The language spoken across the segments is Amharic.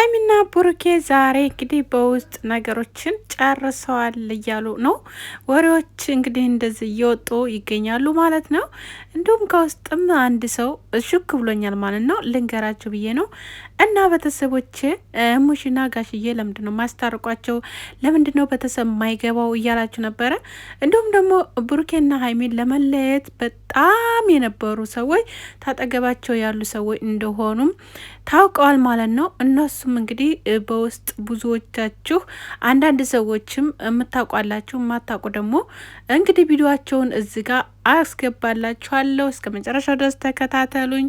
ሀይሚና ብሩኬ ዛሬ እንግዲህ በውስጥ ነገሮችን ጨርሰዋል እያሉ ነው። ወሬዎች እንግዲህ እንደዚህ እየወጡ ይገኛሉ ማለት ነው። እንዲሁም ከውስጥም አንድ ሰው ሹክ ብሎኛል ማለት ነው። ልንገራችሁ ብዬ ነው። እና ቤተሰቦች እሙሽና ጋሽዬ ለምንድን ነው ማስታርቋቸው? ለምንድን ነው ቤተሰብ ማይገባው እያላችሁ ነበረ። እንዲሁም ደግሞ ብሩኬና ሀይሚን ለመለየት በጣም የነበሩ ሰዎች ታጠገባቸው ያሉ ሰዎች እንደሆኑም ታውቀዋል ማለት ነው። እነሱም እንግዲህ በውስጥ ብዙዎቻችሁ አንዳንድ ሰዎችም የምታውቋላችሁ የማታውቁ ደግሞ እንግዲህ ቪዲዮቸውን እዚህ ጋር አያስገባላችኋለሁ። እስከ መጨረሻው ድረስ ተከታተሉኝ።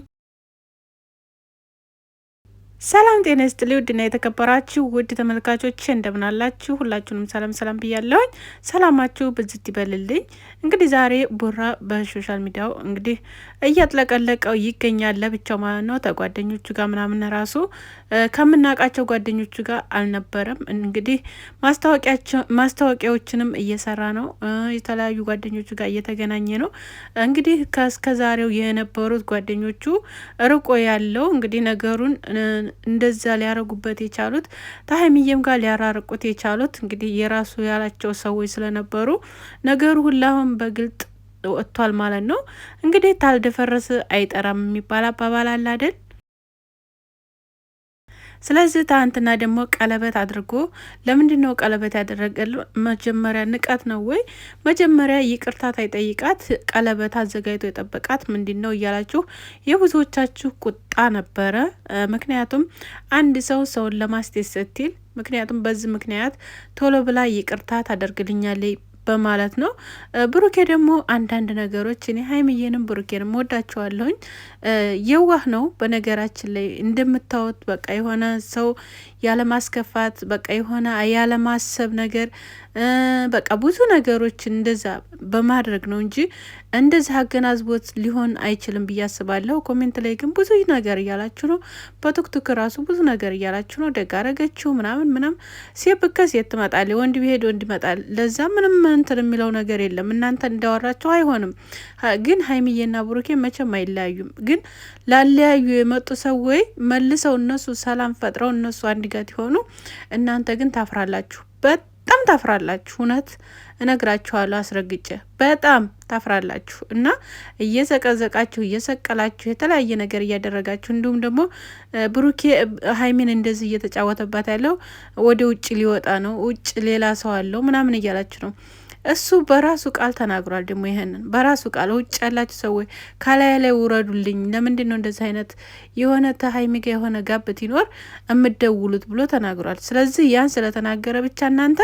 ሰላም ጤና ይስጥልኝ። ውድና የተከበራችሁ ውድ ተመልካቾች እንደምን አላችሁ? ሁላችሁንም ሰላም ሰላም ብያለሁኝ። ሰላማችሁ ብዝት ይበልልኝ። እንግዲህ ዛሬ ቡራ በሶሻል ሚዲያው እንግዲህ እያጥለቀለቀው ይገኛል ለብቻው ማለት ነው። ተጓደኞቹ ጋር ምናምን ራሱ ከምናውቃቸው ጓደኞቹ ጋር አልነበረም። እንግዲህ ማስታወቂያዎችንም እየሰራ ነው። የተለያዩ ጓደኞቹ ጋር እየተገናኘ ነው። እንግዲህ ከእስከዛሬው የነበሩት ጓደኞቹ ርቆ ያለው እንግዲህ ነገሩን እንደዛ ሊያረጉበት የቻሉት ከሀይሚዬም ጋር ሊያራርቁት የቻሉት እንግዲህ የራሱ ያላቸው ሰዎች ስለነበሩ ነገሩ ሁላሁን በግልጥ ወጥቷል ማለት ነው። እንግዲህ ታልደፈረስ አይጠራም የሚባል አባባል አለ አይደል? ስለዚህ ትናንትና ደግሞ ቀለበት አድርጎ ለምንድን ነው ቀለበት ያደረገል? መጀመሪያ ንቀት ነው ወይ? መጀመሪያ ይቅርታ ታይጠይቃት ቀለበት አዘጋጅቶ የጠበቃት ምንድን ነው እያላችሁ የብዙዎቻችሁ ቁጣ ነበረ። ምክንያቱም አንድ ሰው ሰውን ለማስደሰት ስትል ምክንያቱም በዚህ ምክንያት ቶሎ ብላ ይቅርታ ታደርግልኛለች በማለት ነው። ብሩኬ ደግሞ አንዳንድ ነገሮች እኔ ሀይሚዬንም ብሩኬንም ወዳቸዋለሁኝ። የዋህ ነው በነገራችን ላይ እንደምታዩት በቃ የሆነ ሰው ያለማስከፋት በቃ የሆነ ያለማሰብ ነገር በቃ ብዙ ነገሮች እንደዛ በማድረግ ነው እንጂ እንደዛ አገናዝቦት ሊሆን አይችልም ብዬ አስባለሁ። ኮሜንት ላይ ግን ብዙ ነገር እያላችሁ ነው። በቲክቶክ ራሱ ብዙ ነገር እያላችሁ ነው። ደግ አረገችው ምናምን ሴት ብከ ሴት ትመጣል፣ ወንድ ቢሄድ ወንድ ይመጣል። ለዛ ምንም እንትን የሚለው ነገር የለም። እናንተ እንዳወራችሁ አይሆንም። ግን ሀይሚዬና ብሩኬ መቼም አይለያዩም። ግን ላለያዩ የመጡ ሰዎች መልሰው እነሱ ሰላም ፈጥረው እነሱ አንድ ጋት ይሆኑ፣ እናንተ ግን ታፍራላችሁ። በጣም ታፍራላችሁ። እውነት እነግራችኋለሁ አስረግጬ በጣም ታፍራላችሁ። እና እየዘቀዘቃችሁ እየሰቀላችሁ የተለያየ ነገር እያደረጋችሁ እንዲሁም ደግሞ ብሩኬ ሀይሚን እንደዚህ እየተጫወተባት ያለው ወደ ውጭ ሊወጣ ነው፣ ውጭ ሌላ ሰው አለው ምናምን እያላችሁ ነው። እሱ በራሱ ቃል ተናግሯል። ደግሞ ይሄንን በራሱ ቃል ውጭ ያላችሁ ሰዎች ከላይ ላይ ውረዱልኝ፣ ለምንድን ነው እንደዚህ አይነት የሆነ ተሀይሚ ጋ የሆነ ጋብት ይኖር የምደውሉት ብሎ ተናግሯል። ስለዚህ ያን ስለተናገረ ብቻ እናንተ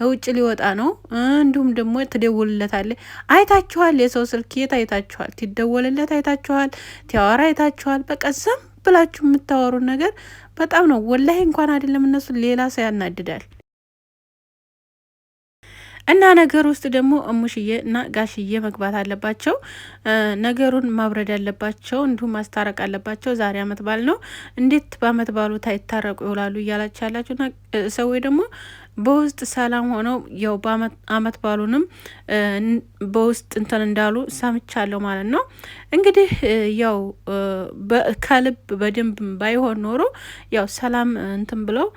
ውጭ ሊወጣ ነው እንዲሁም ደግሞ ትደውልለታለ። አይታችኋል፣ የሰው ስልክ የት አይታችኋል? ትደወልለት አይታችኋል፣ ቲያወራ አይታችኋል። በቃ ዝም ብላችሁ የምታወሩን ነገር በጣም ነው ወላሂ። እንኳን አይደለም እነሱ ሌላ ሰው ያናድዳል። እና ነገር ውስጥ ደግሞ እሙሽዬ እና ጋሽዬ መግባት አለባቸው። ነገሩን ማብረድ አለባቸው፣ እንዲሁም ማስታረቅ አለባቸው። ዛሬ አመት ባል ነው፣ እንዴት በአመት ባሉ ታይታረቁ ይውላሉ እያላችሁ ያላችሁ ሰዎች ደግሞ በውስጥ ሰላም ሆነው ያው በአመት ባሉንም በውስጥ እንትን እንዳሉ ሰምቻለሁ ማለት ነው። እንግዲህ ያው ከልብ በደንብ ባይሆን ኖሮ ያው ሰላም እንትን ብለው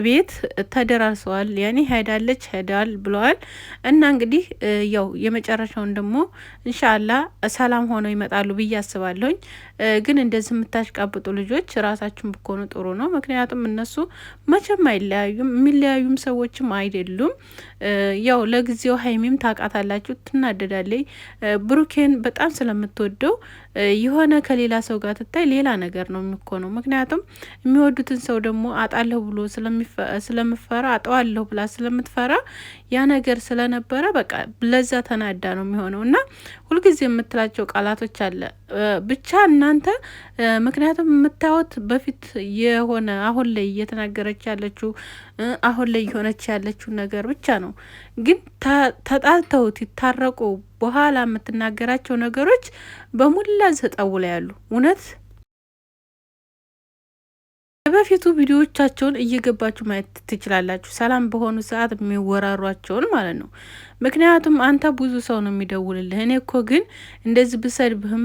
ቤት ተደራርሰዋል። ያኔ ሄዳለች ሄዳል ብለዋል። እና እንግዲህ ያው የመጨረሻውን ደግሞ ኢንሻአላህ ሰላም ሆነው ይመጣሉ ብዬ አስባለሁኝ። ግን እንደዚህ የምታሽቃብጡ ልጆች ራሳችሁን ብኮኑ ጥሩ ነው። ምክንያቱም እነሱ መቼም አይለያዩም፣ የሚለያዩም ሰዎችም አይደሉም። ያው ለጊዜው ሀይሚም ታውቃታላችሁ ትናደዳለች። ብሩኬን በጣም ስለምትወደው የሆነ ከሌላ ሰው ጋር ትታይ ሌላ ነገር ነው የሚኮነው። ምክንያቱም የሚወዱትን ሰው ደግሞ አጣለሁ ብሎ ስለምፈራ አጠዋለሁ ብላ ስለምትፈራ ያ ነገር ስለነበረ በቃ ለዛ ተናዳ ነው የሚሆነው። እና ሁልጊዜ የምትላቸው ቃላቶች አለ ብቻ እናንተ ምክንያቱም የምታዩት በፊት የሆነ አሁን ላይ እየተናገረች ያለችው አሁን ላይ የሆነች ያለችው ነገር ብቻ ነው። ግን ተጣልተውት ይታረቁ በኋላ የምትናገራቸው ነገሮች በሙላ ዘጠው ላይ ያሉ እውነት በፊቱ ቪዲዮዎቻቸውን እየገባችሁ ማየት ትችላላችሁ። ሰላም በሆኑ ሰዓት የሚወራሯቸውን ማለት ነው። ምክንያቱም አንተ ብዙ ሰው ነው የሚደውልልህ። እኔ እኮ ግን እንደዚህ ብሰድብህም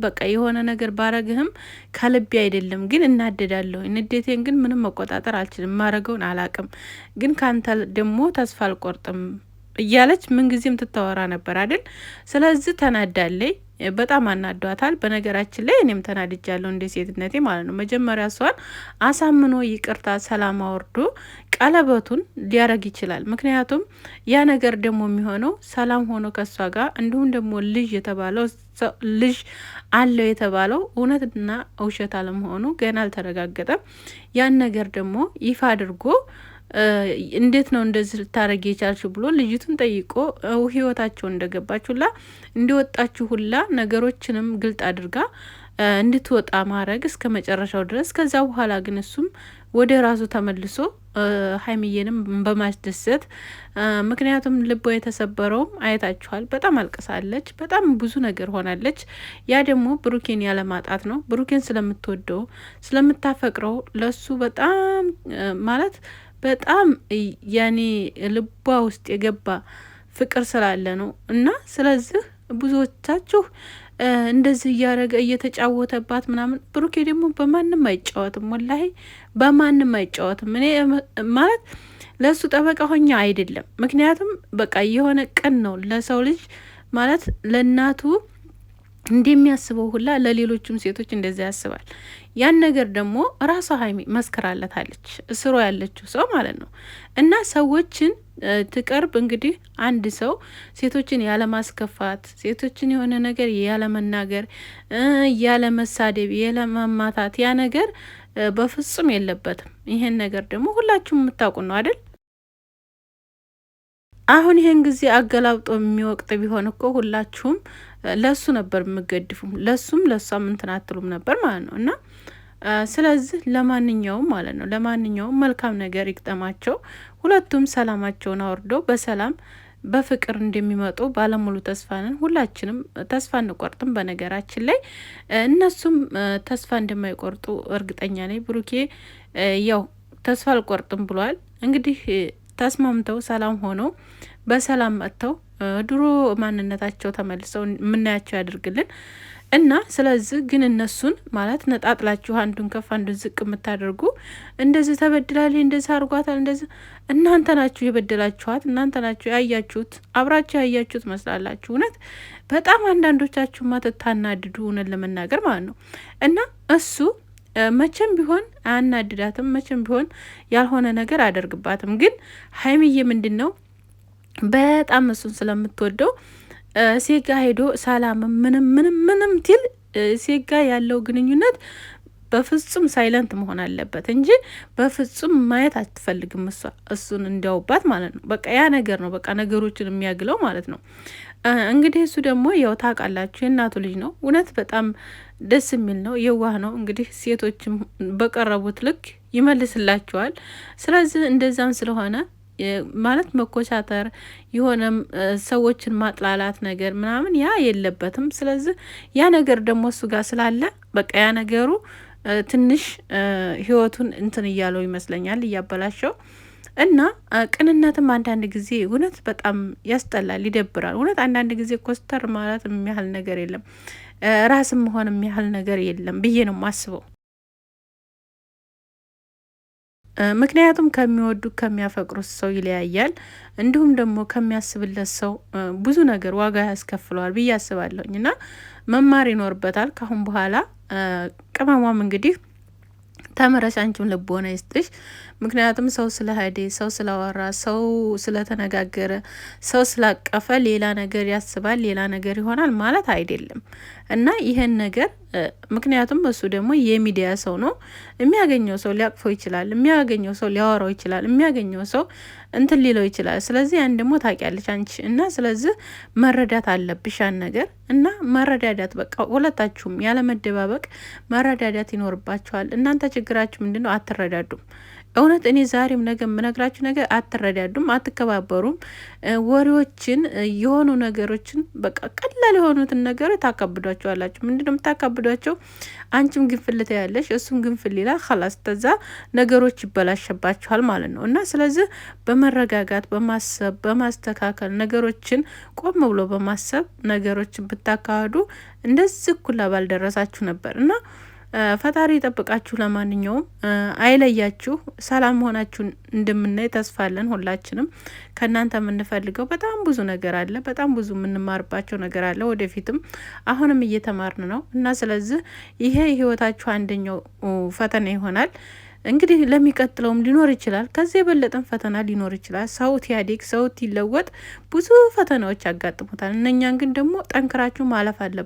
በቃ የሆነ ነገር ባረግህም ከልቤ አይደለም፣ ግን እናደዳለሁ። ንዴቴን ግን ምንም መቆጣጠር አልችልም። ማረገውን አላቅም፣ ግን ከአንተ ደግሞ ተስፋ አልቆርጥም እያለች ምንጊዜም ትታወራ ነበር አይደል? ስለዚህ ተናዳለይ። በጣም አናዷታል። በነገራችን ላይ እኔም ተናድጃለሁ እንደ ሴትነቴ ማለት ነው። መጀመሪያ እሷን አሳምኖ ይቅርታ ሰላም አወርዶ ቀለበቱን ሊያረግ ይችላል። ምክንያቱም ያ ነገር ደግሞ የሚሆነው ሰላም ሆኖ ከእሷ ጋር እንዲሁም ደግሞ ልጅ አለው የተባለው እውነትና ውሸት አለመሆኑ ገና አልተረጋገጠም። ያን ነገር ደግሞ ይፋ አድርጎ እንዴት ነው እንደዚህ ልታረግ የቻልሽው ብሎ ልጅቱን ጠይቆ ህይወታቸው እንደገባችሁ ሁላ እንዲወጣችሁ ሁላ ነገሮችንም ግልጥ አድርጋ እንድትወጣ ማድረግ እስከ መጨረሻው ድረስ። ከዛ በኋላ ግን እሱም ወደ ራሱ ተመልሶ ሀይሚዬንም በማስደሰት ምክንያቱም ልቧ የተሰበረውም አይታችኋል። በጣም አልቅሳለች። በጣም ብዙ ነገር ሆናለች። ያ ደግሞ ብሩኬን ያለማጣት ነው። ብሩኬን ስለምትወደው ስለምታፈቅረው ለሱ በጣም ማለት በጣም ያኔ ልቧ ውስጥ የገባ ፍቅር ስላለ ነው። እና ስለዚህ ብዙዎቻችሁ እንደዚህ እያረገ እየተጫወተባት ምናምን፣ ብሩኬ ደግሞ በማንም አይጫወትም፣ ወላሂ በማንም አይጫወትም። እኔ ማለት ለሱ ጠበቃ ሆኛ አይደለም። ምክንያቱም በቃ የሆነ ቀን ነው ለሰው ልጅ ማለት ለእናቱ እንደሚያስበው ሁላ ለሌሎችም ሴቶች እንደዚያ ያስባል። ያን ነገር ደግሞ ራሷ ሀይሚ መስክራለታለች፣ እስሮ ያለችው ሰው ማለት ነው። እና ሰዎችን ትቀርብ እንግዲህ አንድ ሰው ሴቶችን ያለማስከፋት፣ ሴቶችን የሆነ ነገር ያለመናገር፣ ያለመሳደብ፣ ያለማማታት ያ ነገር በፍጹም የለበትም። ይሄን ነገር ደግሞ ሁላችሁም የምታውቁ ነው አይደል? አሁን ይሄን ጊዜ አገላብጦ የሚወቅጥ ቢሆን እኮ ሁላችሁም ለሱ ነበር የምገድፉም፣ ለሷም እንትን አትሉም ነበር ማለት ነው። እና ስለዚህ ለማንኛውም ማለት ነው ለማንኛውም መልካም ነገር ይግጠማቸው። ሁለቱም ሰላማቸውን አውርደው በሰላም በፍቅር እንደሚመጡ ባለሙሉ ተስፋ ነን። ሁላችንም ተስፋ እንቆርጥም። በነገራችን ላይ እነሱም ተስፋ እንደማይቆርጡ እርግጠኛ ነኝ። ብሩኬ ያው ተስፋ አልቆርጥም ብሏል። እንግዲህ ተስማምተው ሰላም ሆነው በሰላም መጥተው ድሮ ማንነታቸው ተመልሰው የምናያቸው ያድርግልን እና ስለዚህ ግን እነሱን ማለት ነጣጥላችሁ አንዱን ከፍ አንዱን ዝቅ የምታደርጉ እንደዚህ ተበድላለች፣ እንደዚህ አርጓታል፣ እንደዚህ እናንተ ናችሁ የበደላችኋት፣ እናንተ ናችሁ ያያችሁት፣ አብራችሁ ያያችሁት መስላላችሁ። እውነት በጣም አንዳንዶቻችሁ ማትታናድዱ እውነት ለመናገር ማለት ነው። እና እሱ መቼም ቢሆን አያናድዳትም፣ መቼም ቢሆን ያልሆነ ነገር አያደርግባትም። ግን ሀይሚዬ ምንድን ነው በጣም እሱን ስለምትወደው ሴጋ ሄዶ ሰላም ምንም ቲል ሴጋ ያለው ግንኙነት በፍጹም ሳይለንት መሆን አለበት እንጂ በፍጹም ማየት አትፈልግም እሷ እሱን እንዲያውባት ማለት ነው። በቃ ያ ነገር ነው በቃ ነገሮችን የሚያግለው ማለት ነው። እንግዲህ እሱ ደግሞ ያው ታውቃላችሁ የእናቱ ልጅ ነው። እውነት በጣም ደስ የሚል ነው፣ የዋህ ነው። እንግዲህ ሴቶችም በቀረቡት ልክ ይመልስላቸዋል። ስለዚህ እንደዛም ስለሆነ ማለት መኮቻተር የሆነም ሰዎችን ማጥላላት ነገር ምናምን ያ የለበትም። ስለዚህ ያ ነገር ደግሞ እሱ ጋር ስላለ በቃ ያ ነገሩ ትንሽ ህይወቱን እንትን እያለው ይመስለኛል እያበላሸው እና ቅንነትም አንዳንድ ጊዜ እውነት በጣም ያስጠላል፣ ይደብራል። እውነት አንዳንድ ጊዜ ኮስተር ማለት የሚያህል ነገር የለም፣ ራስም መሆን የሚያህል ነገር የለም ብዬ ነው የማስበው። ምክንያቱም ከሚወዱ ከሚያፈቅሩት ሰው ይለያያል። እንዲሁም ደግሞ ከሚያስብለት ሰው ብዙ ነገር ዋጋ ያስከፍለዋል ብዬ አስባለሁኝ እና መማር ይኖርበታል ካሁን በኋላ። ቅመሟም እንግዲህ ተምረሽ አንቺም ልቦና ይስጥሽ። ምክንያቱም ሰው ስለሄደ፣ ሰው ስላወራ፣ ሰው ስለተነጋገረ፣ ሰው ስላቀፈ ሌላ ነገር ያስባል፣ ሌላ ነገር ይሆናል ማለት አይደለም እና ይሄን ነገር ምክንያቱም እሱ ደግሞ የሚዲያ ሰው ነው። የሚያገኘው ሰው ሊያቅፈው ይችላል፣ የሚያገኘው ሰው ሊያወራው ይችላል፣ የሚያገኘው ሰው እንትን ሊለው ይችላል። ስለዚህ ያን ደግሞ ታውቂያለሽ አንቺ እና ስለዚህ መረዳት አለብሽ ያን ነገር እና መረዳዳት በቃ ሁለታችሁም ያለ መደባበቅ መረዳዳት ይኖርባችኋል። እናንተ ችግራችሁ ምንድነው? አትረዳዱም። እውነት እኔ ዛሬም ነገ የምነግራችሁ ነገር አትረዳዱም፣ አትከባበሩም። ወሬዎችን የሆኑ ነገሮችን በቃ ቀላል የሆኑትን ነገሮች ታካብዷቸዋላችሁ። ምንድነው የምታካብዱ? ስታሳብዷቸው አንቺም ግንፍል ያለሽ እሱም ግንፍል ይላል። ኸላስ ተዛ ነገሮች ይበላሸባችኋል ማለት ነው። እና ስለዚህ በመረጋጋት በማሰብ በማስተካከል ነገሮችን ቆም ብሎ በማሰብ ነገሮችን ብታካሂዱ እንደዚህ ኩላ ባልደረሳችሁ ነበር እና ፈጣሪ ይጠብቃችሁ። ለማንኛውም አይለያችሁ፣ ሰላም ሆናችሁን እንደምናይ ተስፋለን። ሁላችንም ከእናንተ የምንፈልገው በጣም ብዙ ነገር አለ፣ በጣም ብዙ የምንማርባቸው ነገር አለ። ወደፊትም አሁንም እየተማርን ነው እና ስለዚህ ይሄ ህይወታችሁ አንደኛው ፈተና ይሆናል። እንግዲህ ለሚቀጥለውም ሊኖር ይችላል፣ ከዚህ የበለጠም ፈተና ሊኖር ይችላል። ሰውት ያድግ ሰውት ይለወጥ ብዙ ፈተናዎች ያጋጥሙታል። እነኛን ግን ደግሞ ጠንክራችሁ ማለፍ አለብን።